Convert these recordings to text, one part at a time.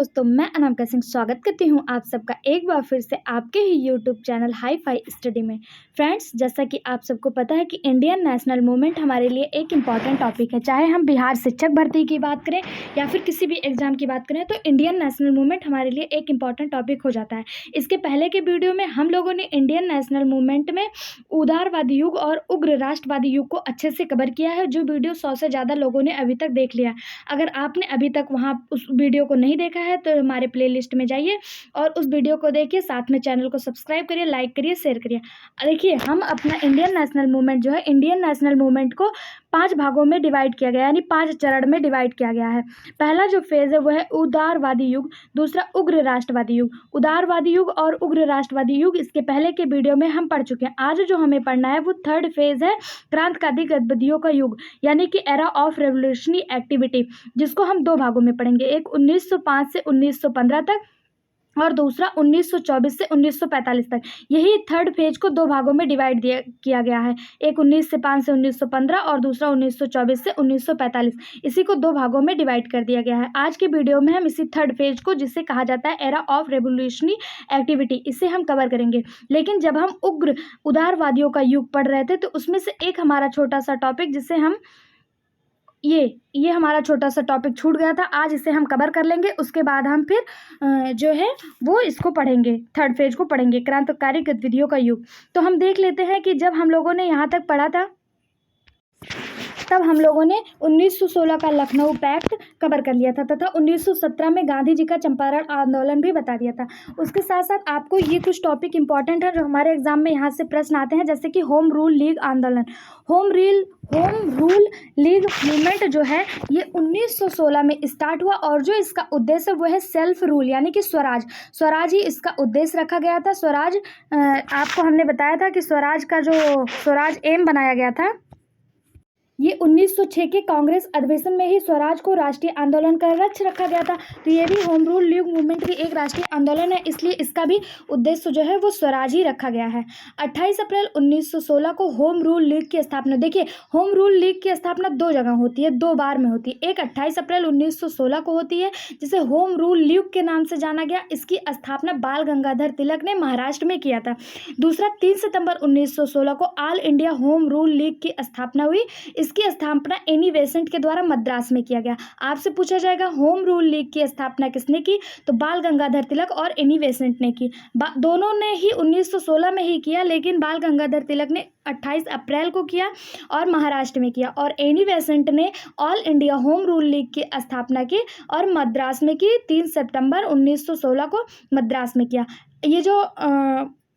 दोस्तों मैं अनामिका सिंह स्वागत करती हूं आप सबका एक बार फिर से आपके ही YouTube channel hi fi study में। फ्रेंड्स, जैसा कि आप सबको पता है कि इंडियन नेशनल मूवमेंट हमारे लिए एक इम्पॉर्टेंट टॉपिक है। चाहे हम बिहार शिक्षक भर्ती की बात करें या फिर किसी भी एग्जाम की बात करें, तो इंडियन नेशनल मूवमेंट हमारे लिए एक इम्पॉर्टेंट टॉपिक हो जाता है। इसके पहले के वीडियो में हम लोगों ने इंडियन नेशनल मूवमेंट में उदारवादी युग और उग्र राष्ट्रवादी युग को अच्छे से कवर किया है, जो वीडियो 100 से ज़्यादा लोगों ने अभी तक देख लिया। अगर आपने अभी तक वहाँ उस वीडियो को नहीं देखा है तो हमारे प्लेलिस्ट में जाइए और उस वीडियो को देखिए, साथ में चैनल को सब्सक्राइब करिए, लाइक करिए, शेयर करिए। देखिए, हम अपना इंडियन नेशनल मूवमेंट जो है, इंडियन नेशनल मूवमेंट को 5 भागों में डिवाइड किया गया, यानी 5 चरण में डिवाइड किया गया है। पहला जो फेज़ है वो है उदारवादी युग, दूसरा उग्र राष्ट्रवादी युग। उदारवादी युग और उग्र राष्ट्रवादी युग इसके पहले के वीडियो में हम पढ़ चुके हैं। आज जो हमें पढ़ना है वो थर्ड फेज़ है क्रांतिकारी गतिविधियों का युग, यानी कि एरा ऑफ रेवोल्यूशनरी एक्टिविटी, जिसको हम 2 भागों में पढ़ेंगे। एक 1905 से 1915 तक और दूसरा 1924 से 1945 तक। यही थर्ड फेज को 2 भागों में डिवाइड किया गया है। एक 1905 से 1915 और दूसरा 1924 से 1945। इसी को 2 भागों में डिवाइड कर दिया गया है। आज के वीडियो में हम इसी थर्ड फेज को, जिसे कहा जाता है एरा ऑफ रेवोल्यूशनरी एक्टिविटी, इसे हम कवर करेंगे। लेकिन जब हम उग्र उदारवादियों का युग पढ़ रहे थे तो उसमें से एक हमारा छोटा सा टॉपिक, जिसे हम ये हमारा छोटा सा टॉपिक छूट गया था, आज इसे हम कवर कर लेंगे। उसके बाद हम फिर जो है वो इसको पढ़ेंगे, थर्ड फेज को पढ़ेंगे, क्रांतिकारी गतिविधियों का युग। तो हम देख लेते हैं कि जब हम लोगों ने यहाँ तक पढ़ा था तब हम लोगों ने 1916 का लखनऊ पैक्ट कवर कर लिया था तथा 1917 में गांधी जी का चंपारण आंदोलन भी बता दिया था। उसके साथ साथ आपको ये कुछ टॉपिक इंपॉर्टेंट है जो हमारे एग्जाम में यहाँ से प्रश्न आते हैं, जैसे कि होम रूल लीग आंदोलन। होम रूल लीग मूवमेंट जो है ये 1916 में स्टार्ट हुआ और जो इसका उद्देश्य वो है सेल्फ रूल, यानी कि स्वराज ही इसका उद्देश्य रखा गया था। स्वराज, आपको हमने बताया था कि स्वराज एम बनाया गया था। ये 1906 के कांग्रेस अधिवेशन में ही स्वराज को राष्ट्रीय आंदोलन का लक्ष्य रखा गया था। तो ये भी होम रूल लीग मूवमेंट की एक राष्ट्रीय आंदोलन है, इसलिए इसका भी उद्देश्य जो है वो स्वराज ही रखा गया है। 28 अप्रैल 1916 को होम रूल लीग की स्थापना, देखिए होम रूल लीग की स्थापना 2 जगह होती है, 2 बार में होती है। एक 28 अप्रैल 1916 को होती है, जिसे होम रूल लीग के नाम से जाना गया। इसकी स्थापना बाल गंगाधर तिलक ने महाराष्ट्र में किया था। दूसरा 3 सितंबर 1916 को all India home rule league की स्थापना हुई। इसकी स्थापना एनी बेसेंट के द्वारा मद्रास में किया गया। आपसे पूछा जाएगा होम रूल लीग की स्थापना किसने की, तो बाल गंगाधर तिलक और एनी बेसेंट ने की। दोनों ने ही 1916 में ही किया, लेकिन बाल गंगाधर तिलक ने 28 अप्रैल को किया और महाराष्ट्र में किया, और एनी बेसेंट ने all India home rule league की स्थापना की और मद्रास में की। 3 सितंबर 1916 को मद्रास में किया। ये जो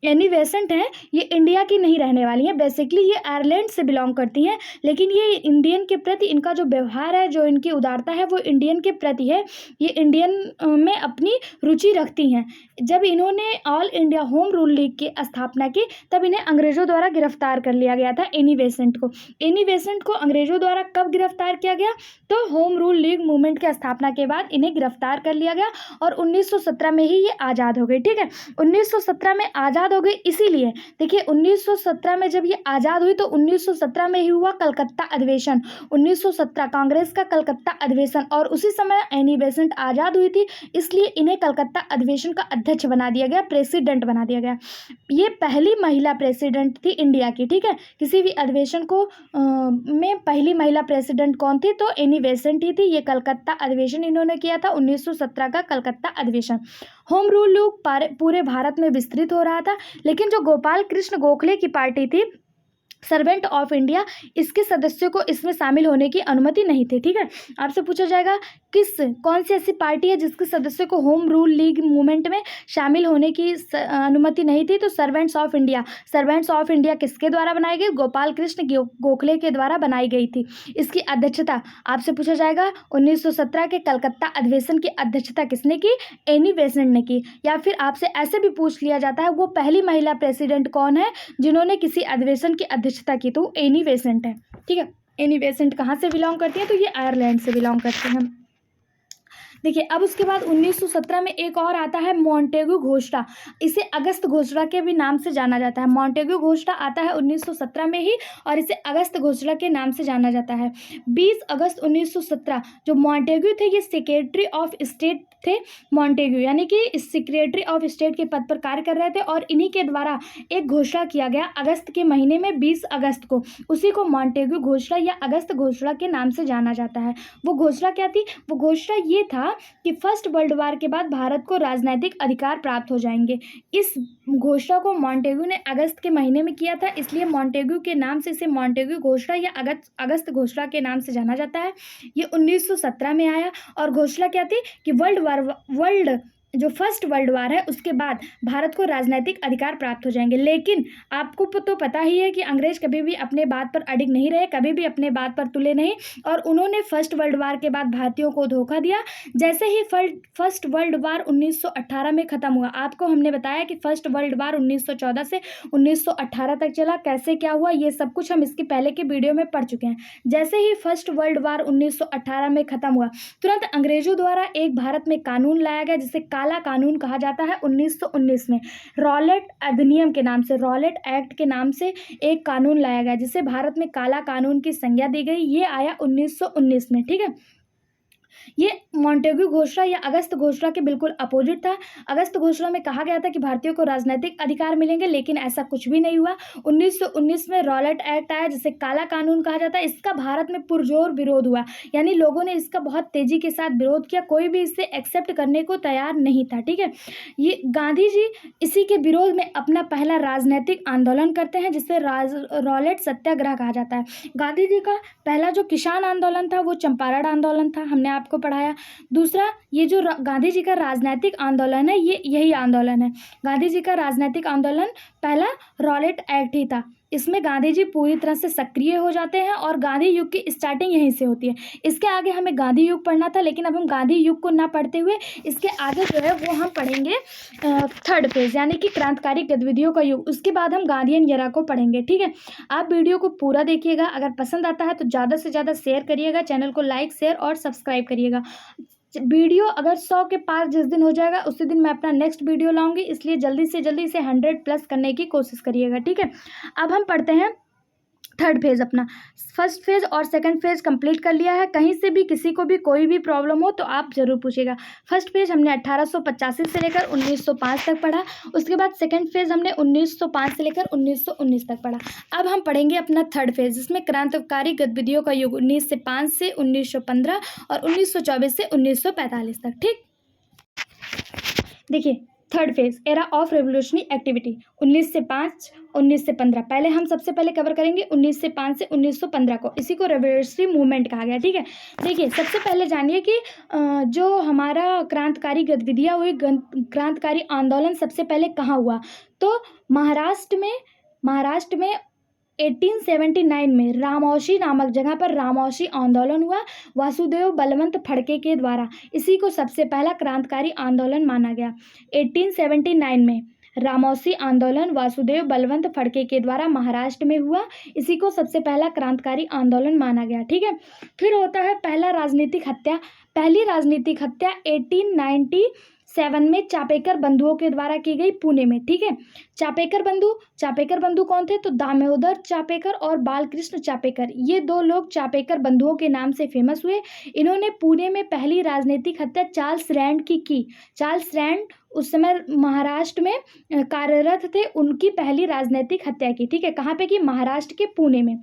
एनी बेसेंट हैं ये इंडिया की नहीं रहने वाली हैं, बेसिकली ये आयरलैंड से बिलोंग करती हैं, लेकिन ये इंडियन के प्रति इनका जो व्यवहार है, जो इनकी उदारता है, वो इंडियन के प्रति है। ये इंडियन में अपनी रुचि रखती हैं। जब इन्होंने all India home rule league की स्थापना की तब इन्हें अंग्रेज़ों द्वारा गिरफ्तार कर लिया गया था, एनी बेसेंट को। एनी बेसेंट को अंग्रेज़ों द्वारा कब गिरफ्तार किया गया, तो होम रूल लीग मूवमेंट की स्थापना के बाद इन्हें गिरफ्तार कर लिया गया और 1917 में ही ये आज़ाद हो गई। ठीक है, 1917 में आज़ाद हो गई। इसीलिए देखिए 1917 में जब ये आज़ाद हुई तो 1917 में ही हुआ कलकत्ता अधिवेशन, 1917 कांग्रेस का कलकत्ता अधिवेशन, और उसी समय एनी बेसेंट आज़ाद हुई थी, इसलिए इन्हें कलकत्ता अधिवेशन का अध्यक्ष बना दिया गया, प्रेसिडेंट बना दिया गया। ये पहली महिला प्रेसिडेंट थी इंडिया की। ठीक है, किसी भी अधिवेशन को में पहली महिला प्रेसिडेंट कौन थी, तो एनी बेसेंट ही थी। ये कलकत्ता अधिवेशन इन्होंने किया था, 1917 का कलकत्ता अधिवेशन। होम रूल लीग पूरे भारत में विस्तृत हो रहा था, लेकिन जो गोपाल कृष्ण गोखले की पार्टी थी, सर्वेंट ऑफ इंडिया, इसके सदस्यों को इसमें शामिल होने की अनुमति नहीं थी। ठीक है, आपसे पूछा जाएगा कौन सी ऐसी पार्टी है जिसके सदस्यों को होम रूल लीग मूवमेंट में शामिल होने की अनुमति नहीं थी, तो servants of India. Servants of India किसके द्वारा बनाई गई, गोपाल कृष्ण गोखले के द्वारा बनाई गई थी। इसकी अध्यक्षता आपसे पूछा जाएगा 1917 के कलकत्ता अधिवेशन की अध्यक्षता किसने की, एनी बेसेंट ने की। या फिर आपसे ऐसे भी पूछ लिया जाता है वो पहली महिला प्रेसिडेंट कौन है जिन्होंने किसी अधिवेशन की अध्यक्षता की, तो एनी बेसेंट है। ठीक है, एनी बेसेंट कहाँ से बिलोंग करती है, तो ये आयरलैंड से बिलोंग करते हैं। देखिए, अब उसके बाद 1917 में एक और आता है मॉन्टेग्यू घोषणा। इसे अगस्त घोषणा के भी नाम से जाना जाता है। मॉन्टेग्यू घोषणा आता है 1917 में ही और इसे अगस्त घोषणा के नाम से जाना जाता है। 20 अगस्त 1917 जो मॉन्टेग्यू थे ये सेक्रेटरी ऑफ स्टेट थे मॉन्टेग्यू, यानी कि सेक्रेटरी ऑफ स्टेट के पद पर कार्य कर रहे थे। और इन्हीं के द्वारा एक घोषणा किया गया अगस्त के महीने में 20 अगस्त को, उसी को मॉन्टेग्यू घोषणा या अगस्त घोषणा के नाम से जाना जाता है। वो घोषणा क्या थी? वो घोषणा ये था कि फर्स्ट वर्ल्ड वार के बाद भारत को राजनीतिक अधिकार प्राप्त हो जाएंगे। इस घोषणा को मॉन्टेग्यू ने अगस्त के महीने में किया था, इसलिए मॉन्टेग्यू के नाम से इसे मॉन्टेग्यू घोषणा या अगस्त घोषणा के नाम से जाना जाता है। ये 1917 में आया और घोषणा क्या थी कि जो फर्स्ट वर्ल्ड वार है उसके बाद भारत को राजनीतिक अधिकार प्राप्त हो जाएंगे। लेकिन आपको तो पता ही है कि अंग्रेज कभी भी अपने बात पर अडिग नहीं रहे, कभी भी अपने बात पर तुले नहीं, और उन्होंने फर्स्ट वर्ल्ड वार के बाद भारतीयों को धोखा दिया। जैसे ही फर्स्ट वर्ल्ड वार 1918 में ख़त्म हुआ, आपको हमने बताया कि फर्स्ट वर्ल्ड वार 1914 से 1918 तक चला, कैसे क्या हुआ ये सब कुछ हम इसके पहले के वीडियो में पढ़ चुके हैं। जैसे ही फर्स्ट वर्ल्ड वार 1918 में ख़त्म हुआ, तुरंत अंग्रेजों द्वारा एक भारत में कानून लाया गया जिसे काला कानून कहा जाता है। 1919 में रॉलेट अधिनियम के नाम से, रॉलेट एक्ट के नाम से एक कानून लाया गया जिसे भारत में काला कानून की संज्ञा दी गई। ये आया 1919 में, ठीक है। ये मॉन्टेग्यू घोषणा या अगस्त घोषणा के बिल्कुल अपोजिट था। अगस्त घोषणा में कहा गया था कि भारतीयों को राजनीतिक अधिकार मिलेंगे, लेकिन ऐसा कुछ भी नहीं हुआ। 1919 में रॉलेट एक्ट आया जिसे काला कानून कहा जाता है। इसका भारत में पुरजोर विरोध हुआ, यानी लोगों ने इसका बहुत तेजी के साथ विरोध किया, कोई भी इसे एक्सेप्ट करने को तैयार नहीं था, ठीक है। ये गांधी जी इसी के विरोध में अपना पहला राजनीतिक आंदोलन करते हैं जिसे रॉलेट सत्याग्रह कहा जाता है। गांधी जी का पहला जो किसान आंदोलन था वो चंपारण आंदोलन था, हमने आपको पढ़ाया। दूसरा, ये जो गांधी जी का राजनीतिक आंदोलन है ये यही आंदोलन है। गांधी जी का राजनीतिक आंदोलन पहला रॉलेट एक्ट ही था। इसमें गांधी जी पूरी तरह से सक्रिय हो जाते हैं और गांधी युग की स्टार्टिंग यहीं से होती है। इसके आगे हमें गांधी युग पढ़ना था, लेकिन अब हम गांधी युग को ना पढ़ते हुए इसके आगे जो है वो हम पढ़ेंगे थर्ड फेज, यानी कि क्रांतिकारी गतिविधियों का युग। उसके बाद हम गांधीयन एरा को पढ़ेंगे, ठीक है। आप वीडियो को पूरा देखिएगा, अगर पसंद आता है तो ज़्यादा से ज़्यादा शेयर करिएगा, चैनल को लाइक शेयर और सब्सक्राइब करिएगा। वीडियो अगर 100 के पास जिस दिन हो जाएगा उसी दिन मैं अपना नेक्स्ट वीडियो लाऊंगी, इसलिए जल्दी से जल्दी इसे 100+ करने की कोशिश करिएगा, ठीक है। अब हम पढ़ते हैं थर्ड फेज। अपना फर्स्ट फेज और सेकंड फेज कंप्लीट कर लिया है। कहीं से भी किसी को भी कोई भी प्रॉब्लम हो तो आप ज़रूर पूछिएगा। फर्स्ट फेज हमने 1885 से लेकर 1905 तक पढ़ा। उसके बाद सेकंड फेज हमने 1905 से लेकर 1919 तक पढ़ा। अब हम पढ़ेंगे अपना थर्ड फेज, जिसमें क्रांतिकारी गतिविधियों का युग 1905 से 1915 और 1924 से 1945 तक, ठीक। देखिए, third phase era of revolutionary activity 1905 1915। पहले हम सबसे पहले कवर करेंगे 1905 से 1915 को, इसी को रेवोल्यूशनरी मूवमेंट कहा गया, ठीक है। देखिए, सबसे पहले जानिए कि जो हमारा क्रांतिकारी गतिविधियाँ हुई, क्रांतिकारी आंदोलन सबसे पहले कहाँ हुआ, तो महाराष्ट्र में 1879 में रामौशी नामक जगह पर रामौशी आंदोलन हुआ वासुदेव बलवंत फड़के के द्वारा। इसी को सबसे पहला क्रांतिकारी आंदोलन माना गया। 1879 में रामौशी आंदोलन वासुदेव बलवंत फड़के के द्वारा महाराष्ट्र में हुआ, इसी को सबसे पहला क्रांतिकारी आंदोलन माना गया, ठीक है। फिर होता है पहली राजनीतिक हत्या 1897 में चापेकर बंधुओं के द्वारा की गई पुणे में, ठीक है। चापेकर बंधु कौन थे, तो दामोदर चापेकर और बालकृष्ण चापेकर, ये दो लोग चापेकर बंधुओं के नाम से फेमस हुए। इन्होंने पुणे में पहली राजनीतिक हत्या चार्ल्स रैंड की। चार्ल्स रैंड उस समय महाराष्ट्र में कार्यरत थे, उनकी पहली राजनीतिक हत्या की, ठीक है। कहाँ पे की, महाराष्ट्र के पुणे में।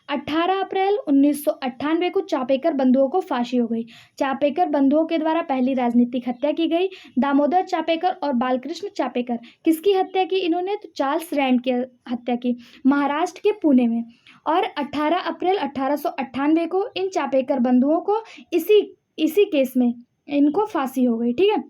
18 अप्रैल 1998 को चापेकर बंधुओं को फांसी हो गई। चापेकर बंधुओं के द्वारा पहली राजनीतिक हत्या की गई। दामोदर चापेकर और बालकृष्ण चापेकर, किसकी हत्या की इन्होंने, तो चार्ल्स रैंड की हत्या की, महाराष्ट्र के पुणे में। और 18 अप्रैल 1898 को इन चापेकर बंधुओं को इसी केस में इनको फांसी हो गई, ठीक है।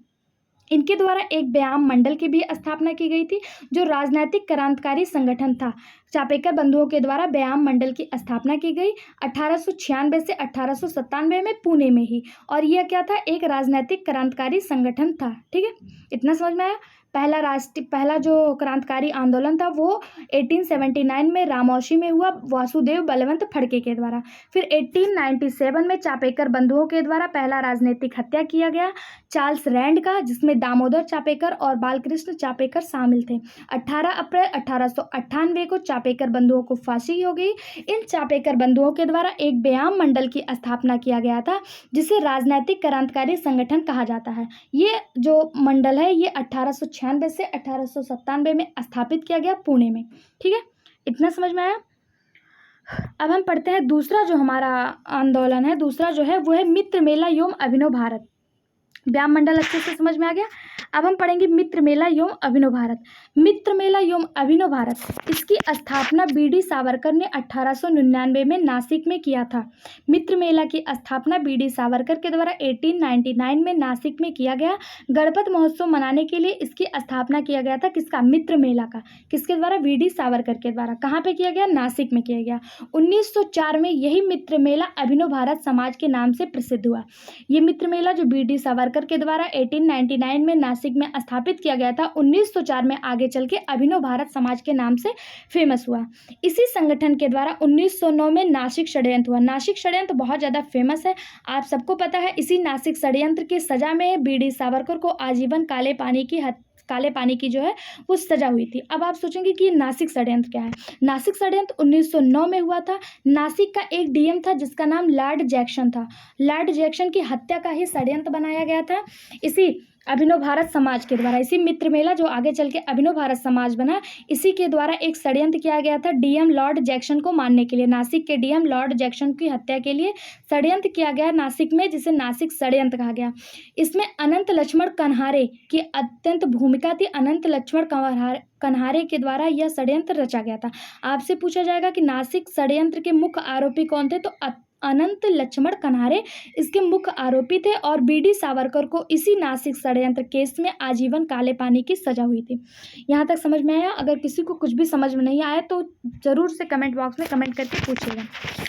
इनके द्वारा एक व्यायाम मंडल की भी स्थापना की गई थी, जो राजनीतिक क्रांतिकारी संगठन था। चापेकर बंधुओं के द्वारा व्यायाम मंडल की स्थापना की गई 1896 से 1897 में पुणे में ही, और यह क्या था, एक राजनीतिक क्रांतिकारी संगठन था, ठीक है। इतना समझ में आया। पहला जो क्रांतिकारी आंदोलन था वो 1879 में रामौशी में हुआ वासुदेव बलवंत फड़के के द्वारा। फिर 1897 में चापेकर बंधुओं के द्वारा पहला राजनीतिक हत्या किया गया चार्ल्स रैंड का, जिसमें दामोदर चापेकर और बालकृष्ण चापेकर शामिल थे। 18 अप्रैल 1898 को चापेकर बंधुओं को फांसी हो गई। इन चापेकर बंधुओं के द्वारा एक व्यायाम मंडल की स्थापना किया गया था जिसे राजनैतिक क्रांतिकारी संगठन कहा जाता है। ये जो मंडल है ये 1896 से 1897 में स्थापित किया गया पुणे में। ठीक है, इतना समझ में आया। अब हम पढ़ते हैं दूसरा जो हमारा आंदोलन है, दूसरा जो है वो है मित्र मेला एवं अभिनव भारत। व्यायाम मंडल अच्छे से समझ में आ गया। अब हम पढ़ेंगे मित्र मेला एवं अभिनव भारत। मित्र मेला एवं अभिनव भारत, इसकी स्थापना बीडी सावरकर ने 1899 में नासिक में किया था। मित्र मेला की स्थापना बीडी सावरकर के द्वारा 1899 में नासिक में किया गया। गणपत महोत्सव मनाने के लिए इसकी स्थापना किया गया था। किसका? मित्र मेला का। किसके द्वारा? बीडी सावरकर के द्वारा। कहाँ पे किया गया? नासिक में किया गया। 1904 में यही मित्र मेला अभिनव भारत समाज के नाम से प्रसिद्ध हुआ। ये मित्र मेला जो बीडी सावरकर के द्वारा 1899 में नासिक में स्थापित किया गया था, 1904 में आगे चल के अभिनव भारत समाज के नाम से फेमस हुआ। इसी संगठन के द्वारा 1909 में नासिक षड्यंत्र हुआ। नासिक षड्यंत्र बहुत ज़्यादा फेमस है, आप सबको पता है। इसी नासिक षड्यंत्र की सजा में बीडी सावरकर को आजीवन काले पानी की जो है वो सजा हुई थी। अब आप सोचेंगे कि नासिक षड्यंत्र क्या है। नासिक षड्यंत्र 1909 में हुआ था। नासिक का एक डीएम था जिसका नाम लॉर्ड जैक्सन था। लॉर्ड जैक्सन की हत्या का ही षड्यंत्र बनाया गया था इसी अभिनव भारत समाज के द्वारा। इसी मित्र मेला जो आगे चल के अभिनव भारत समाज बना, इसी के द्वारा एक षड्यंत्र किया गया था डीएम लॉर्ड जैक्सन को मारने के लिए। नासिक के डीएम लॉर्ड जैक्सन की हत्या के लिए षड्यंत्र किया गया नासिक में, जिसे नासिक षड्यंत्र कहा गया। इसमें अनंत लक्ष्मण कन्हारे की अत्यंत भूमिका थी। अनंत लक्ष्मण कन्हारे के द्वारा यह षड्यंत्र रचा गया था। आपसे पूछा जाएगा कि नासिक षड्यंत्र के मुख्य आरोपी कौन थे, तो अनंत लक्ष्मण कन्हारे इसके मुख्य आरोपी थे और बीडी सावरकर को इसी नासिक षड्यंत्र केस में आजीवन काले पानी की सजा हुई थी। यहाँ तक समझ में आया? अगर किसी को कुछ भी समझ में नहीं आया तो ज़रूर से कमेंट बॉक्स में कमेंट करके पूछिएगा।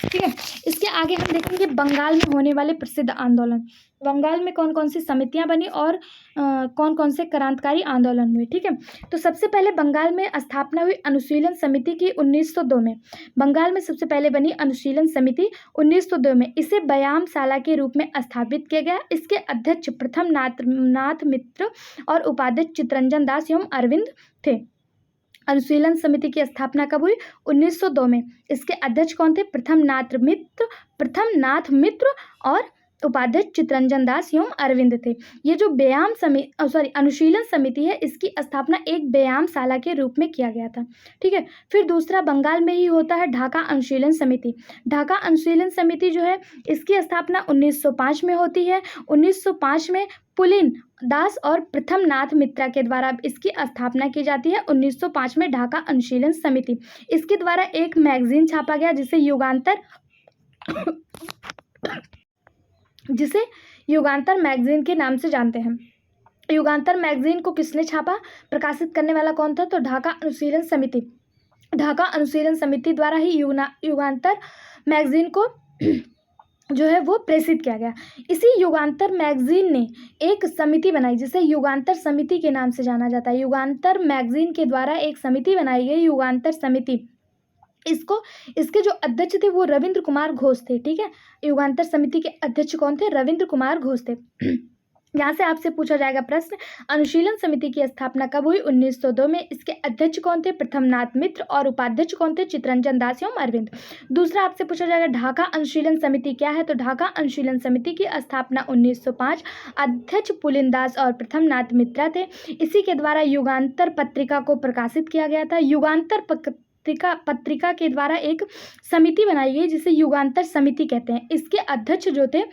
ठीक है, इसके आगे हम देखेंगे बंगाल में होने वाले प्रसिद्ध आंदोलन। बंगाल में कौन कौन सी समितियां बनी और कौन कौन से क्रांतिकारी आंदोलन हुए। ठीक है, तो सबसे पहले बंगाल में स्थापना हुई अनुशीलन समिति की 1902 में। बंगाल में सबसे पहले बनी अनुशीलन समिति 1902 में। इसे व्यायामशाला के रूप में स्थापित किया गया। इसके अध्यक्ष प्रथम नाथ मित्र और उपाध्यक्ष चितरंजन दास एवं अरविंद थे। अनुशीलन समिति की स्थापना कब हुई? 1902 में। इसके अध्यक्ष कौन थे? प्रथम नाथ मित्र और उपाध्यक्ष चितरंजन दास एवं अरविंद थे। ये जो अनुशीलन समिति है, इसकी स्थापना एक व्यायामशाला के रूप में किया गया था। ठीक है, फिर दूसरा बंगाल में ही होता है ढाका अनुशीलन समिति। ढाका अनुशीलन समिति जो है इसकी स्थापना 1905 में होती है। 1905 में पुलिन दास और प्रथम नाथ मित्रा के द्वारा इसकी स्थापना की जाती है। 1905 में ढाका अनुशीलन समिति, इसके द्वारा एक मैगजीन छापा गया जिसे युगांतर मैगजीन के नाम से जानते हैं। युगांतर मैगजीन को किसने छापा? प्रकाशित करने वाला कौन था? तो ढाका अनुशीलन समिति। ढाका अनुशीलन समिति द्वारा ही युगांतर मैगजीन को जो है वो प्रेषित किया गया। इसी युगांतर मैगजीन ने एक समिति बनाई जिसे युगांतर समिति के नाम से जाना जाता है। युगांतर मैगजीन के द्वारा एक समिति बनाई गई, युगांतर समिति। इसके जो अध्यक्ष थे वो रविंद्र कुमार घोष थे। ठीक है, युगांतर समिति के अध्यक्ष कौन थे? रविंद्र कुमार घोष थे। यहाँ से आपसे पूछा जाएगा प्रश्न, अनुशीलन समिति की स्थापना कब हुई? 1902 में। इसके अध्यक्ष कौन थे? प्रथम नाथ मित्र और उपाध्यक्ष कौन थे? चितरंजन दास एवं अरविंद। दूसरा आपसे पूछा जाएगा ढाका अनुशीलन समिति क्या है? तो ढाका अनुशीलन समिति की स्थापना 1905, अध्यक्ष पुलिन दास और प्रथम नाथ मित्रा थे। इसी के द्वारा युगांतर पत्रिका को प्रकाशित किया गया था। युगांतर पत्रिका के द्वारा एक समिति बनाई गई जिसे युगांतर समिति कहते हैं। इसके अध्यक्ष जो थे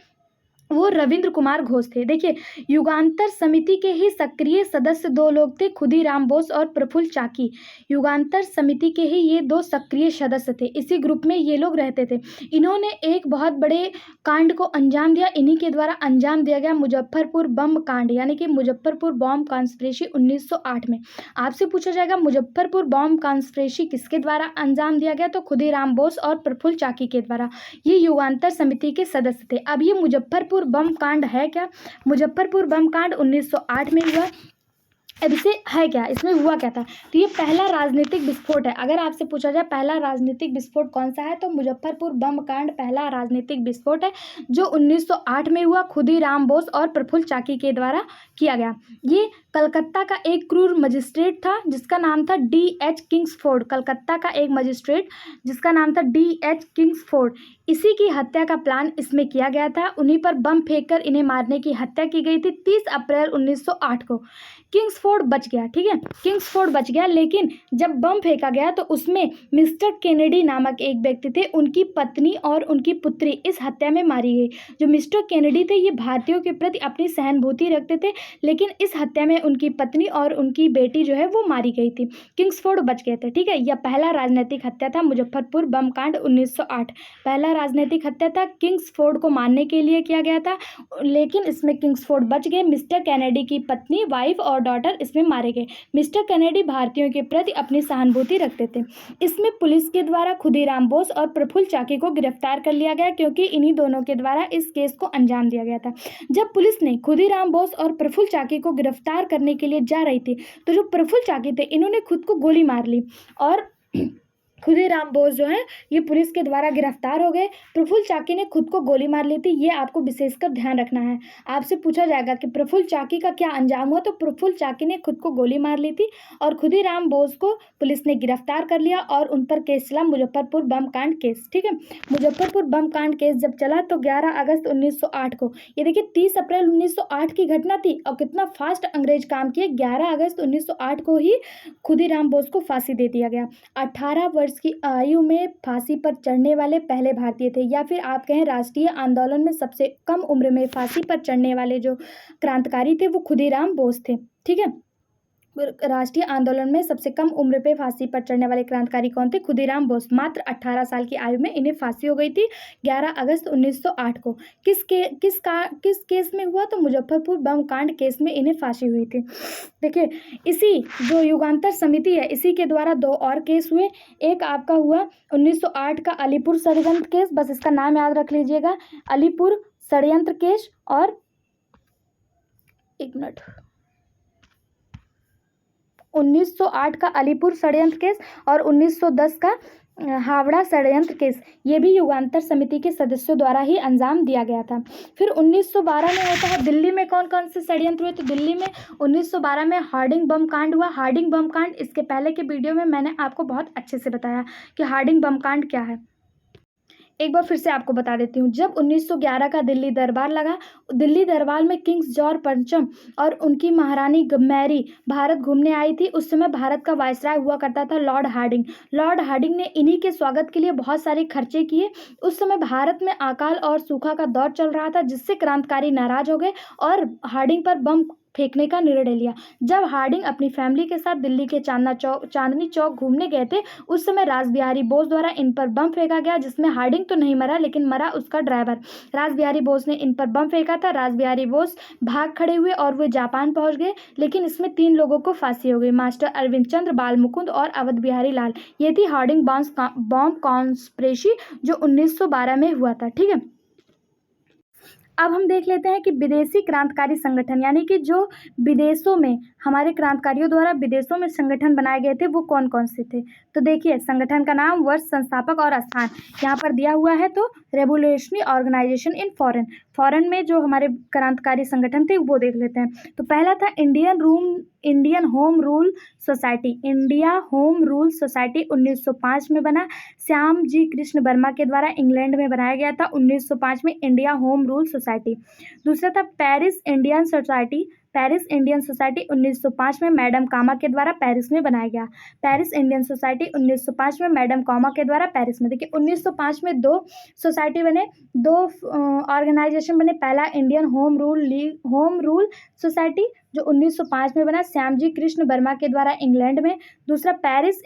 वो रविंद्र कुमार घोष थे। देखिए, युगांतर समिति के ही सक्रिय सदस्य दो लोग थे, खुदीराम बोस और प्रफुल्ल चाकी। युगांतर समिति के ही ये दो सक्रिय सदस्य थे। इसी ग्रुप में ये लोग रहते थे। इन्होंने एक बहुत बड़े कांड को अंजाम दिया। इन्हीं के द्वारा अंजाम दिया गया मुजफ्फरपुर बम कांड, यानी कि मुजफ्फरपुर बॉम्ब कॉन्स्पिरेसी 1908 में। आपसे पूछा जाएगा मुजफ्फरपुर बॉम्ब कॉन्स्पिरेसी किसके द्वारा अंजाम दिया गया? तो खुदीराम बोस और प्रफुल्ल चाकी के द्वारा। ये युगांतर समिति के सदस्य थे। अब ये मुजफ्फरपुर बम कांड है क्या? मुजफ्फरपुर बम कांड 1908 में हुआ। अब इसे है क्या, इसमें हुआ क्या था, तो ये पहला राजनीतिक विस्फोट है। अगर आपसे पूछा जाए पहला राजनीतिक विस्फोट कौन सा है, तो मुजफ्फरपुर बम कांड पहला राजनीतिक विस्फोट है, जो 1908 में हुआ, खुदीराम बोस और प्रफुल्ल चाकी के द्वारा किया गया। ये कलकत्ता का एक क्रूर मजिस्ट्रेट था जिसका नाम था D.H. किंग्सफोर्ड। कलकत्ता का एक मजिस्ट्रेट जिसका नाम था D.H. किंग्सफोर्ड, इसी की हत्या का प्लान इसमें किया गया था। उन्हीं पर बम फेंककर इन्हें मारने की हत्या की गई थी 30 अप्रैल 1908 को। किंग्सफोर्ड बच गया, ठीक है, किंग्सफोर्ड बच गया, लेकिन जब बम फेंका गया तो उसमें मिस्टर केनेडी नामक एक व्यक्ति थे, उनकी पत्नी और उनकी पुत्री इस हत्या में मारी गई। जो मिस्टर केनेडी थे ये भारतीयों के प्रति अपनी सहानुभूति रखते थे, लेकिन इस हत्या में उनकी पत्नी और उनकी बेटी जो है वो मारी गई थी। किंग्सफोर्ड बच गए थे, ठीक है। यह पहला राजनीतिक हत्या था, मुजफ्फरपुर बम कांड 1908 पहला राजनीतिक हत्या था। किंग्सफोर्ड को मारने के लिए किया गया था, लेकिन इसमें किंग्सफोर्ड बच गए। मिस्टर केनेडी की पत्नी, वाइफ और डॉटर इसमें मारे गए। मिस्टर केनेडी भारतीयों के प्रति अपनी सहानुभूति रखते थे। इसमें पुलिस के द्वारा खुदीराम बोस और प्रफुल्ल चाकी को गिरफ्तार कर लिया गया, क्योंकि इन्हीं दोनों के द्वारा इस केस को अंजाम दिया गया था। जब पुलिस ने खुदीराम बोस और प्रफुल्ल चाकी को गिरफ्तार करने के लिए जा रही थी, तो जो प्रफुल्ल चाकी थे इन्होंने खुद को गोली मार ली और खुदीराम बोस जो है ये पुलिस के द्वारा गिरफ्तार हो गए। प्रफुल्ल चाकी ने खुद को गोली मार ली थी, ये आपको विशेषकर ध्यान रखना है। आपसे पूछा जाएगा कि प्रफुल्ल चाकी का क्या अंजाम हुआ, तो प्रफुल्ल चाकी ने खुद को गोली मार ली थी और खुदीराम बोस को पुलिस ने गिरफ्तार कर लिया और उन पर केस चला, मुजफ्फरपुर बम कांड केस, ठीक है। मुजफ्फरपुर बम कांड केस जब चला तो 11 अगस्त 1908 को, ये देखिए 30 अप्रैल 1908 की घटना थी और कितना फास्ट अंग्रेज काम किए। 11 अगस्त 1908 को ही खुदीराम बोस को फांसी दे दिया गया। 18 वर्ष की आयु में फांसी पर चढ़ने वाले पहले भारतीय थे, या फिर आप कहें राष्ट्रीय आंदोलन में सबसे कम उम्र में फांसी पर चढ़ने वाले जो क्रांतिकारी थे वो खुदीराम बोस थे, ठीक है। राष्ट्रीय आंदोलन में सबसे कम उम्र पे फांसी पर चढ़ने वाले क्रांतिकारी कौन थे? खुदीराम बोस। मात्र 18 साल की आयु में इन्हें फांसी हो गई थी 11 अगस्त 1908 को। किस केस में हुआ? तो मुजफ्फरपुर बम कांड केस में इन्हें फांसी हुई थी। देखिए, इसी जो युगांतर समिति है इसी के द्वारा दो और केस हुए। एक आपका हुआ 1908 का अलीपुर षड्यंत्र केस, बस इसका नाम याद रख लीजिएगा, अलीपुर षड्यंत्र केस, और एक मिनट, 1908 का अलीपुर षड्यंत्र केस और 1910 का हावड़ा षड्यंत्र केस, ये भी युगांतर समिति के सदस्यों द्वारा ही अंजाम दिया गया था। फिर 1912 में होता है दिल्ली में कौन कौन से षड्यंत्र हुए? तो दिल्ली में 1912 में हार्डिंग बम कांड हुआ। हार्डिंग बम कांड इसके पहले के वीडियो में मैंने आपको बहुत अच्छे से बताया कि हार्डिंग बम कांड क्या है। एक बार फिर से आपको बता देती हूँ। जब 1911 का दिल्ली दरबार लगा, दिल्ली दरबार में किंग्स जॉर्ज पंचम और उनकी महारानी मैरी भारत घूमने आई थी। उस समय भारत का वायसराय हुआ करता था लॉर्ड हार्डिंग। लॉर्ड हार्डिंग ने इन्हीं के स्वागत के लिए बहुत सारे खर्चे किए। उस समय भारत में अकाल और सूखा का दौर चल रहा था, जिससे क्रांतिकारी नाराज हो गए और हार्डिंग पर बम फेंकने का निर्णय लिया। जब हार्डिंग अपनी फैमिली के साथ दिल्ली के चांदनी चौक घूमने गए थे, उस समय रासबिहारी बोस द्वारा इन पर बम फेंका गया, जिसमें हार्डिंग तो नहीं मरा लेकिन मरा उसका ड्राइवर। रासबिहारी बोस ने इन पर बम फेंका था। रासबिहारी बोस भाग खड़े हुए और वे जापान पहुंच गए, लेकिन इसमें 3 लोगों को फांसी हो गई, मास्टर अरविंद चंद्र, बाल मुकुंद और अवध बिहारी लाल। ये थी हार्डिंग बॉम्ब कॉन्स्पिरेसी जो 1912 में हुआ था, ठीक है। अब हम देख लेते हैं कि विदेशी क्रांतिकारी संगठन, यानी कि जो विदेशों में हमारे क्रांतिकारियों द्वारा विदेशों में संगठन बनाए गए थे वो कौन कौन से थे। तो देखिए, संगठन का नाम, वर्ष, संस्थापक और स्थान यहाँ पर दिया हुआ है। तो रेवोल्यूशनरी ऑर्गेनाइजेशन इन फॉरेन में जो हमारे क्रांतिकारी संगठन थे वो देख लेते हैं। तो पहला था Indian home rule society. India home rule society 1905 में बना, श्याम जी कृष्ण वर्मा के द्वारा इंग्लैंड में बनाया गया था 1905 में इंडिया होम रूल सोसाइटी। दूसरा था Paris Indian society. Paris Indian society 1905 में मैडम कामा के द्वारा पेरिस में बनाया गया। पेरिस इंडियन सोसाइटी 1905 में मैडम कामा के द्वारा पेरिस में। देखिए, 1905 में 2 सोसाइटी बने, 2 ऑर्गेनाइजेशन बने। पहला इंडियन होम रूल सोसाइटी जो 1905 में बना, श्यामजी कृष्ण वर्मा के द्वारा इंग्लैंड में। दूसरा पेरिस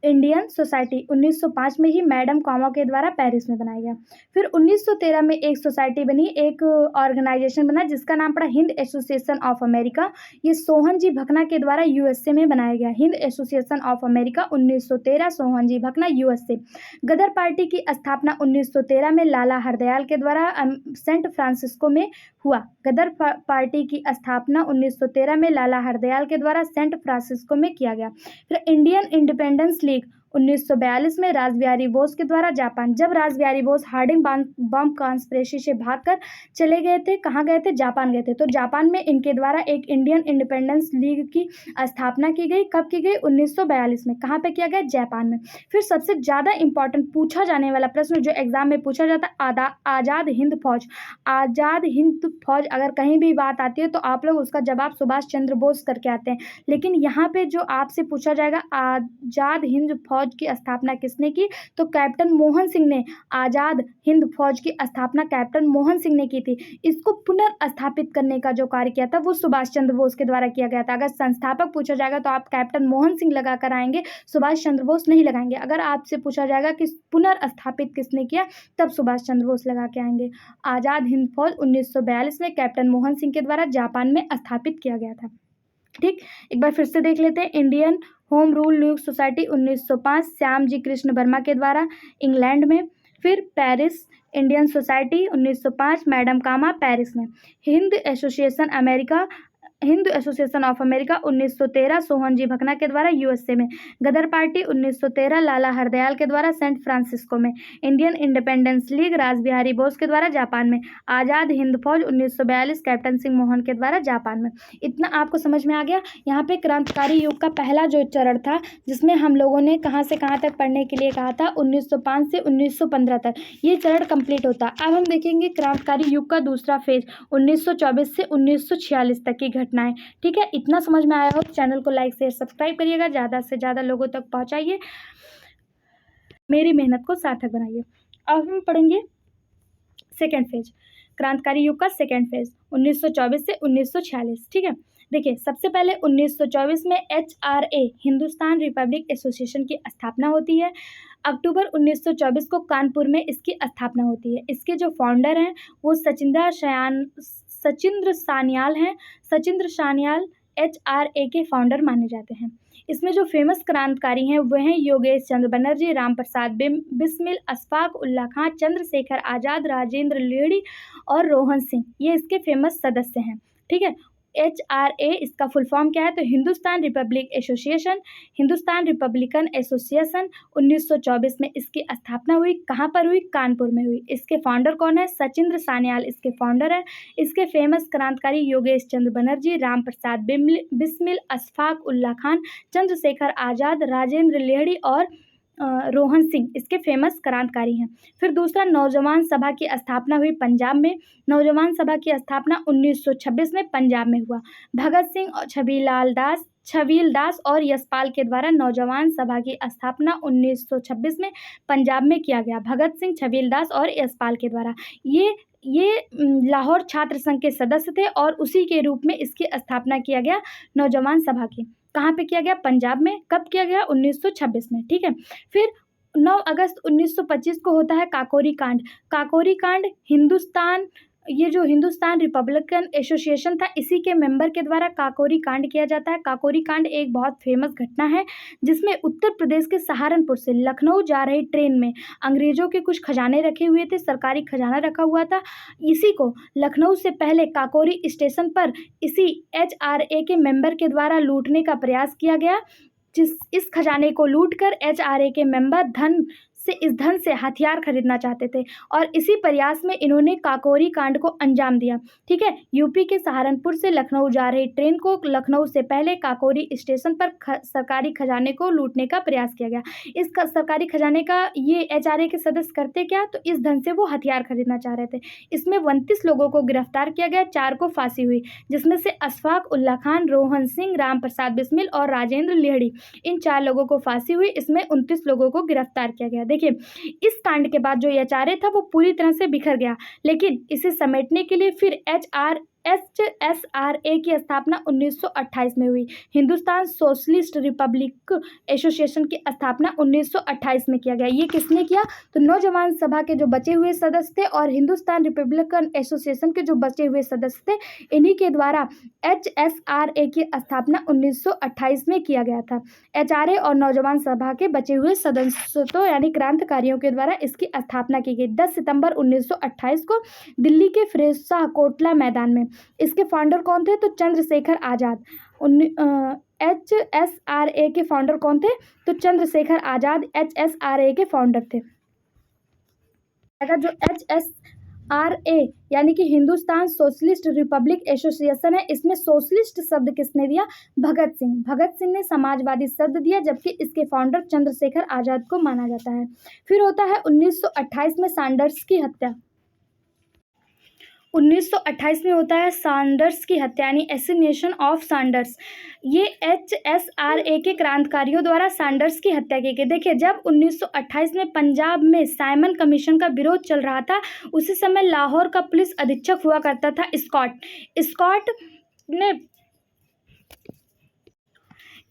इंडियन सोसाइटी 1905 में ही मैडम कॉमा के द्वारा पेरिस में बनाया गया। फिर 1913 में एक सोसाइटी बनी, एक ऑर्गेनाइजेशन बना जिसका नाम पड़ा हिंद एसोसिएशन ऑफ अमेरिका। ये सोहन जी भकना के द्वारा यूएसए में बनाया गया। Hind association of America 1913, Sohan ji Bhakna, USA. Ghadar party की स्थापना 1913 में लाला हरदयाल के द्वारा सेंट फ्रांसिस्को में हुआ। गदर पार्टी की स्थापना 1913 में लाला हरदयाल के द्वारा सेंट फ्रांसिस्को में किया गया। फिर इंडियन इंडिपेंडेंस लीग 1942 में रासबिहारी बोस के द्वारा जापान। जब रासबिहारी बोस हार्डिंग बम कॉन्स्पिरेसी से भागकर चले गए थे, कहाँ गए थे? जापान गए थे। तो जापान में इनके द्वारा एक इंडियन इंडिपेंडेंस लीग की स्थापना की गई। कब की गई? 1942 में। कहाँ पे किया गया? जापान में। फिर सबसे ज़्यादा इंपॉर्टेंट पूछा जाने वाला प्रश्न जो एग्जाम में पूछा जाता है, आज़ाद हिंद फौज। आज़ाद हिंद फौज अगर कहीं भी बात आती है तो आप लोग उसका जवाब सुभाष चंद्र बोस करके आते हैं, लेकिन यहाँ पे जो आपसे पूछा जाएगा आज़ाद हिंद फौज की स्थापना किसने की? तो कैप्टन मोहन सिंह ने आज़ाद हिंद फौज की स्थापना कैप्टन मोहन सिंह ने की थी। इसको पुनर्स्थापित करने का जो कार्य किया था वो सुभाष चंद्र बोस के द्वारा किया गया था। अगर संस्थापक पूछा जाएगा तो आप कैप्टन मोहन सिंह लगा कर आएंगे, सुभाष चंद्र बोस नहीं लगाएंगे। अगर आपसे पूछा जाएगा कि पुनर्स्थापित किसने किया, तब सुभाष चंद्र बोस लगा के आएंगे। आज़ाद हिंद फौज 1942 में कैप्टन मोहन सिंह के द्वारा जापान में स्थापित किया गया था। ठीक, एक बार फिर से देख लेते हैं। Indian home rule league society 1905, Shyam ji Krishna Varma के द्वारा, इंग्लैंड में। फिर Paris Indian society 1905, madam Cama, Paris में। Hind association America, Hindu association of America 1913, Sohan ji Bhakna के द्वारा, यूएसए में। गदर पार्टी 1913, लाला हरदयाल के द्वारा, सेंट फ्रांसिस्को में। Indian independence league Rashbehari Bose के द्वारा, जापान में। आज़ाद हिंद फौज 1942, कैप्टन सिंह मोहन के द्वारा, जापान में। इतना आपको समझ में आ गया। यहाँ पे क्रांतिकारी युग का पहला जो चरण था, जिसमें हम लोगों ने कहाँ से कहाँ तक पढ़ने के लिए कहा था, 1905 से 1915 तक ये चरण कंप्लीट होता। अब हम देखेंगे क्रांतिकारी युग का दूसरा फेज 1924 से 1946 तक की घटनाएं। ठीक है, इतना समझ में आया हो तो चैनल को लाइक शेयर सब्सक्राइब करिएगा, ज़्यादा से ज़्यादा लोगों तक पहुंचाइए, मेरी मेहनत को सार्थक बनाइए। अब हम पढ़ेंगे सेकेंड फेज, क्रांतिकारी युग का सेकेंड फेज 1924 से 1946। ठीक है, देखिए सबसे पहले 1924 में HRA हिंदुस्तान रिपब्लिक एसोसिएशन की स्थापना होती है। अक्टूबर 1924 को कानपुर में इसकी स्थापना होती है। इसके जो फाउंडर हैं वो सचिंद्र सान्याल हैं। सचिंद्र सान्याल HRA के फाउंडर माने जाते हैं। इसमें जो फेमस क्रांतिकारी हैं वह हैं योगेश चंद्र बनर्जी, राम प्रसाद बिस्मिल, अशफाक उल्ला खां, चंद्रशेखर आज़ाद, राजेंद्र लेडी और रोहन सिंह, ये इसके फेमस सदस्य हैं। ठीक है, HRA इसका फुल फॉर्म क्या है? तो Hindustan Republic association, Hindustan Republican association. 1924 में इसकी स्थापना हुई। कहाँ पर हुई? कानपुर में हुई। इसके फाउंडर कौन है? सचिंद्र सान्याल इसके फाउंडर है। इसके फेमस क्रांतिकारी योगेश चंद्र बनर्जी, राम प्रसाद बिस्मिल, अशफाक उल्ला खान, चंद्रशेखर आज़ाद, राजेंद्र लेडी और रोहन सिंह इसके फेमस क्रांतिकारी हैं। फिर दूसरा, नौजवान सभा की स्थापना हुई पंजाब में। नौजवान सभा की स्थापना 1926 में पंजाब में हुआ। भगत सिंह और छबील दास और यशपाल के द्वारा नौजवान सभा की स्थापना 1926 में पंजाब में किया गया। भगत सिंह, छबील दास और यशपाल के द्वारा। ये लाहौर छात्र संघ के सदस्य थे और उसी के रूप में इसकी स्थापना किया गया नौजवान सभा की। कहाँ पे किया गया? पंजाब में। कब किया गया? 1926 में। ठीक है, फिर 9 अगस्त 1925 को होता है काकोरी कांड। काकोरी कांड ये जो हिंदुस्तान रिपब्लिकन एसोसिएशन था इसी के मेंबर के द्वारा काकोरी कांड किया जाता है। काकोरी कांड एक बहुत फेमस घटना है जिसमें उत्तर प्रदेश के सहारनपुर से लखनऊ जा रही ट्रेन में अंग्रेजों के कुछ खजाने रखे हुए थे, सरकारी खजाना रखा हुआ था। इसी को लखनऊ से पहले काकोरी स्टेशन पर इसी HRA के मेंबर के द्वारा लूटने का प्रयास किया गया। इस खजाने को लूटकर HRA के मेंबर इस धन से हथियार खरीदना चाहते थे और इसी प्रयास में इन्होंने काकोरी कांड को अंजाम दिया। ठीक है, यूपी के सहारनपुर से लखनऊ जा रही ट्रेन को लखनऊ से पहले काकोरी स्टेशन पर सरकारी खजाने को लूटने का प्रयास किया गया। इस सरकारी खजाने का ये HRA के सदस्य करते क्या? तो इस धन से वो हथियार खरीदना चाह रहे थे। इसमें 29 लोगों को गिरफ्तार किया गया, 4 को फांसी हुई, जिसमें से अशफाक उल्ला खान, रोहन सिंह, राम प्रसाद बिस्मिल और राजेंद्र लेहड़ी, इन 4 लोगों को फांसी हुई। इसमें 29 लोगों को गिरफ्तार किया गया। देखिए, इस कांड के बाद जो HRA था वो पूरी तरह से बिखर गया, लेकिन इसे समेटने के लिए फिर HSRA की स्थापना 1928 में हुई। हिंदुस्तान सोशलिस्ट रिपब्लिक एसोसिएशन की स्थापना 1928 में किया गया। ये किसने किया? तो नौजवान सभा के जो बचे हुए सदस्य थे और हिंदुस्तान रिपब्लिकन एसोसिएशन के जो बचे हुए सदस्य थे, इन्हीं के द्वारा HSRA की स्थापना 1928 में किया गया था। HRA और नौजवान सभा के बचे हुए सदस्यों यानी क्रांतिकारियों के द्वारा इसकी स्थापना की गई 10 सितंबर 1928 को दिल्ली के फिरोज शाह कोटला मैदान में। इसके फाउंडर कौन थे? तो चंद्रशेखर आज़ाद। HSRA के फाउंडर कौन थे? तो चंद्रशेखर आज़ाद HSRA के फाउंडर थे। जो HSRA यानी कि हिंदुस्तान सोशलिस्ट रिपब्लिक एसोसिएशन है, इसमें सोशलिस्ट शब्द किसने दिया? भगत सिंह। भगत सिंह ने समाजवादी शब्द दिया, जबकि इसके फाउंडर चंद्रशेखर आज़ाद को माना जाता है। फिर होता है 1928 में सैंडर्स की हत्या। 1928 में होता है सैंडर्स की हत्या यानी एसिनेशन ऑफ सैंडर्स। ये HSRA के क्रांतिकारियों द्वारा सैंडर्स की हत्या की गई। देखिए, जब 1928 में पंजाब में साइमन कमीशन का विरोध चल रहा था, उसी समय लाहौर का पुलिस अधीक्षक हुआ करता था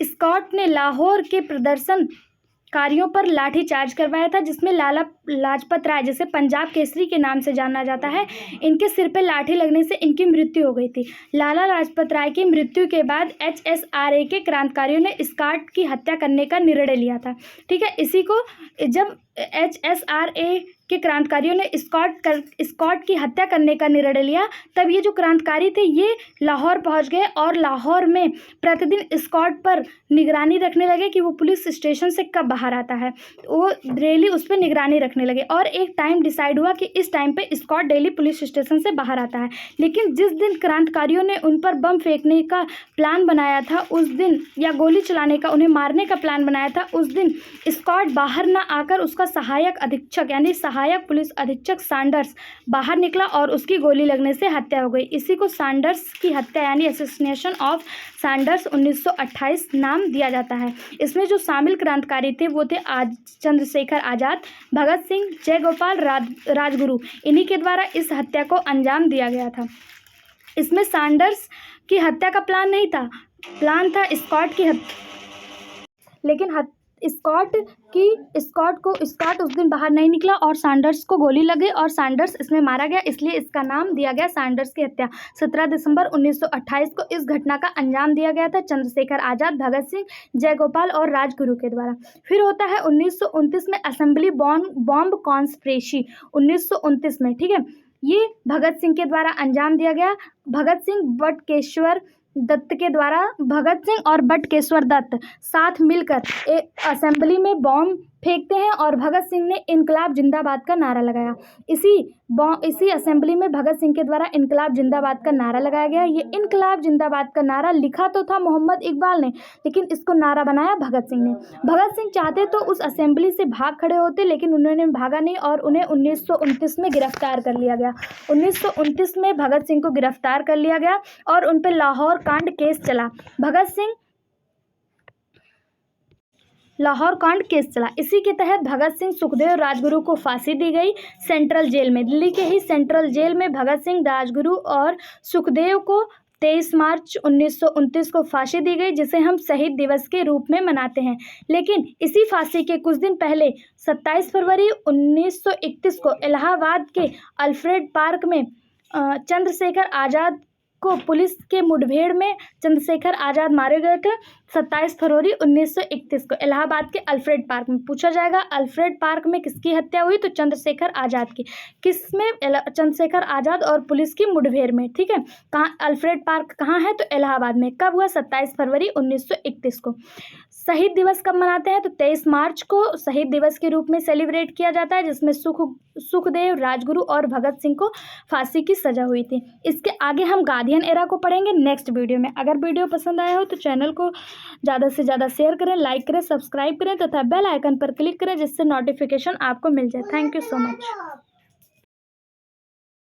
स्कॉट ने लाहौर के प्रदर्शनकारियों पर लाठीचार्ज करवाया था, जिसमें लाला लाजपत राय, जिसे पंजाब केसरी के नाम से जाना जाता है, इनके सिर पे लाठी लगने से इनकी मृत्यु हो गई थी। लाला लाजपत राय की मृत्यु के बाद HSRA के क्रांतिकारियों ने स्कॉट की हत्या करने का निर्णय लिया था। ठीक है, इसी को जब HSRA के क्रांतिकारियों ने स्कॉट की हत्या करने का निर्णय लिया, तब ये जो क्रांतिकारी थे ये लाहौर पहुंच गए और लाहौर में प्रतिदिन स्कॉट पर निगरानी रखने लगे कि वो पुलिस स्टेशन से कब बाहर आता है। वो डेली उस पर निगरानी रखने लगे और एक टाइम डिसाइड हुआ कि इस टाइम पे स्कॉट डेली पुलिस स्टेशन से बाहर आता है। लेकिन जिस दिन क्रांतिकारियों ने उन पर बम फेंकने का प्लान बनाया था उस दिन, या गोली चलाने का, उन्हें मारने का प्लान बनाया था उस दिन, स्कॉट बाहर ना आकर उसका सहायक अधीक्षक यानी सहायक पुलिस अधीक्षक सैंडर्स बाहर निकला और उसकी गोली लगने से हत्या हो गई। इसी को सैंडर्स की हत्या यानी असैसिनेशन ऑफ सैंडर्स 1928 नाम दिया जाता है। इसमें जो शामिल क्रांतिकारी थे वो थे चंद्रशेखर आज़ाद, भगत सिंह, जयगोपाल, राजगुरु। इन्हीं के द्वारा इस हत्या को अंजाम दिया गया था। इसमें सैंडर्स की हत्या का प्लान नहीं था, प्लान था स्कॉट की हत्या, लेकिन स्कॉट उस दिन बाहर नहीं निकला और सैंडर्स को गोली लगी और सैंडर्स इसमें मारा गया, इसलिए इसका नाम दिया गया सैंडर्स की हत्या। 17 दिसंबर 1928 को इस घटना का अंजाम दिया गया था चंद्रशेखर आज़ाद, भगत सिंह, जयगोपाल और राजगुरु के द्वारा। फिर होता है 1929 में असेंबली बॉम्ब कॉन्स्पिरेसी 1929 में। ठीक है, ये भगत सिंह के द्वारा अंजाम दिया गया। भगत सिंह और बटकेश्वर दत्त साथ मिलकर एक असेंबली में बॉम्ब फेंकते हैं और भगत सिंह ने इनकलाब जिंदाबाद का नारा लगाया। इसी असेंबली में भगत सिंह के द्वारा इनकलाब जिंदाबाद का नारा लगाया गया। ये इनकलाब जिंदाबाद का नारा लिखा तो था मोहम्मद इकबाल ने, लेकिन इसको नारा बनाया भगत सिंह ने। भगत सिंह चाहते तो उस असेंबली से भाग खड़े होते, लेकिन उन्होंने भागा नहीं और उन्हें 1929 में गिरफ्तार कर लिया गया। 1929 में भगत सिंह को गिरफ्तार कर लिया गया और उन पर लाहौर कांड केस चला। लाहौर कांड केस चला। इसी के तहत भगत सिंह, सुखदेव, राजगुरु को फांसी दी गई सेंट्रल जेल में। दिल्ली के ही सेंट्रल जेल में भगत सिंह, राजगुरु और सुखदेव को 23 मार्च 1929 को फांसी दी गई, जिसे हम शहीद दिवस के रूप में मनाते हैं। लेकिन इसी फांसी के कुछ दिन पहले 27 फरवरी 1931 को इलाहाबाद के अल्फ्रेड पार्क में चंद्रशेखर आज़ाद को पुलिस के मुठभेड़ में चंद्रशेखर आज़ाद मारे गए थे। 27 फरवरी 1931 को इलाहाबाद के अल्फ्रेड पार्क में। पूछा जाएगा अल्फ्रेड पार्क में किसकी हत्या हुई? तो चंद्रशेखर आज़ाद की। किसमें? चंद्रशेखर आज़ाद और पुलिस की मुठभेड़ में। ठीक है, कहाँ अल्फ्रेड पार्क कहाँ है? तो इलाहाबाद में। कब हुआ? 27 फरवरी 1931 को। शहीद दिवस कब मनाते हैं? तो 23 मार्च को शहीद दिवस के रूप में सेलिब्रेट किया जाता है, जिसमें सुखदेव, राजगुरु और भगत सिंह को फांसी की सजा हुई थी। इसके आगे हम गांधीयन एरा को पढ़ेंगे नेक्स्ट वीडियो में। अगर वीडियो पसंद आया हो तो चैनल को ज़्यादा से ज़्यादा शेयर करें, लाइक करें, सब्सक्राइब करें तथा बेल आइकन पर क्लिक करें, जिससे नोटिफिकेशन आपको मिल जाए। Thank you so much.